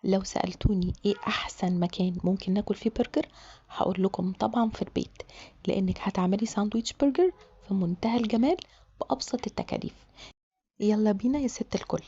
لو سألتوني ايه احسن مكان ممكن ناكل فيه برجر، هقول لكم طبعا في البيت، لانك هتعملي ساندويتش برجر في منتهى الجمال بأبسط التكاليف. يلا بينا يا ست الكل.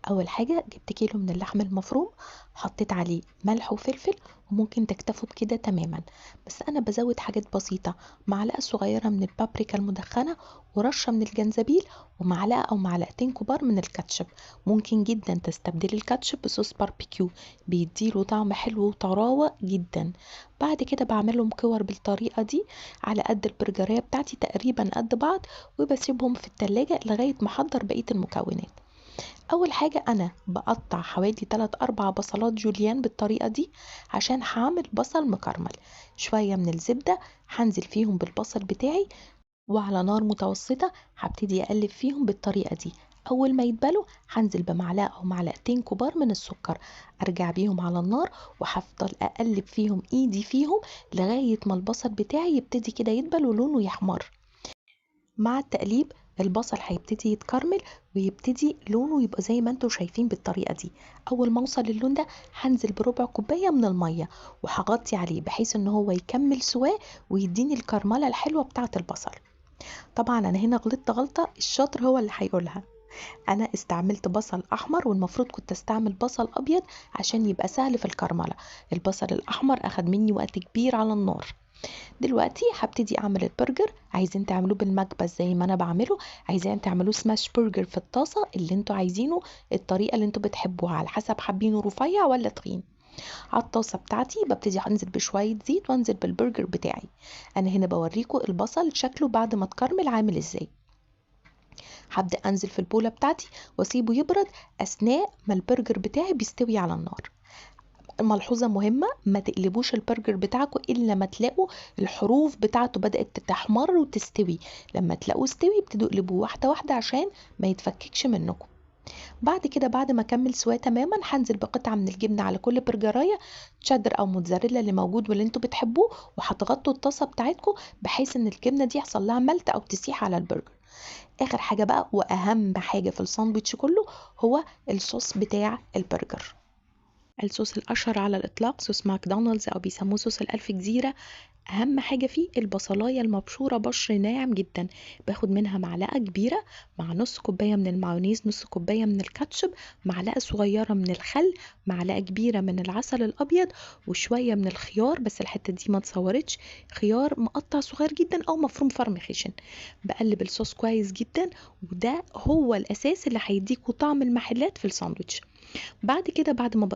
اول حاجة جبت كيلو من اللحم المفروم، حطيت عليه ملح وفلفل، وممكن تكتفوا بكده تماما، بس انا بزود حاجات بسيطة: معلقة صغيرة من البابريكا المدخنة، ورشة من الجنزبيل، ومعلقة او معلقتين كبار من الكاتشب. ممكن جدا تستبدلي الكاتشب بصوص باربيكيو، بيديله طعم حلو وطراوة جدا. بعد كده بعملهم كور بالطريقة دي على قد البرجرية بتاعتي، تقريبا قد بعض، وبسيبهم في التلاجة لغاية ما احضر بقية المكونات. اول حاجة انا بقطع حوالي 3 4 بصلات جوليان بالطريقة دي، عشان هعمل بصل مكرمل. شوية من الزبدة هنزل فيهم بالبصل بتاعي، وعلى نار متوسطة هبتدي اقلب فيهم بالطريقة دي. اول ما يتبلوا هنزل بمعلقة او معلقتين كبار من السكر، ارجع بيهم على النار، وهفضل اقلب فيهم ايدي فيهم لغاية ما البصل بتاعي يبتدي كده يدبل ولونه يحمر. مع التقليب البصل هيبتدي يتكرمل، ويبتدي لونه يبقى زي ما انتوا شايفين بالطريقة دي. اول ما اوصل للون ده هنزل بربع كوباية من المية، وهغطي عليه بحيث ان هو يكمل سواه ويديني الكرملة الحلوة بتاعة البصل. طبعا انا هنا غلطت غلطة، الشاطر هو اللي هيقولها. انا استعملت بصل احمر، والمفروض كنت استعمل بصل ابيض عشان يبقى سهل في الكرملة. البصل الاحمر اخد مني وقت كبير على النار. دلوقتي هبتدي اعمل البرجر. عايزين تعملوه بالمكبس زي ما انا بعمله، عايزين تعملوه سماش برجر في الطاسة، اللي انتوا عايزينه، الطريقة اللي انتوا بتحبوها على حسب حابينه رفيع ولا تخين. على الطاسة بتاعتي ببتدي انزل بشوية زيت، وانزل بالبرجر بتاعي. انا هنا بوريكم البصل شكله بعد ما تكرمل عامل ازاي. هبدأ انزل في البولة بتاعتي واسيبه يبرد اثناء ما البرجر بتاعي بيستوي على النار. ملحوظة مهمة: ما تقلبوش البرجر بتاعكم إلا ما تلاقوا الحروف بتاعته بدأت تحمر وتستوي. لما تلاقوه استوي ابتدوا اقلبوه واحدة واحدة عشان ما يتفككش منكم. بعد كده بعد ما اكمل سواه تماما هنزل بقطعة من الجبنة على كل برجراية، تشيدر او موتزاريلا اللي موجود واللي انتوا بتحبوه، وهتغطوا الطاسة بتاعتكم بحيث ان الجبنة دي يحصل لها ملت او تسيح على البرجر. اخر حاجة بقى واهم حاجة في الساندوتش كله هو الصوص بتاع البرجر. الصوص الأشهر على الإطلاق صوص ماكدونالدز أو بيسموه صوص الألف جزيرة. أهم حاجة فيه البصلاية المبشورة بشر ناعم جدا، باخد منها معلقة كبيرة، مع نص كوباية من المايونيز، نص كوباية من الكاتشب، معلقة صغيرة من الخل، معلقة كبيرة من العسل الأبيض، وشوية من الخيار، بس الحتة دي ما تصورتش، خيار مقطع صغير جدا أو مفروم فرم خشن. بقلب الصوص كويس جدا، وده هو الأساس اللي هيديكوا طعم المحلات في الساندوتش. بعد كده بعد ما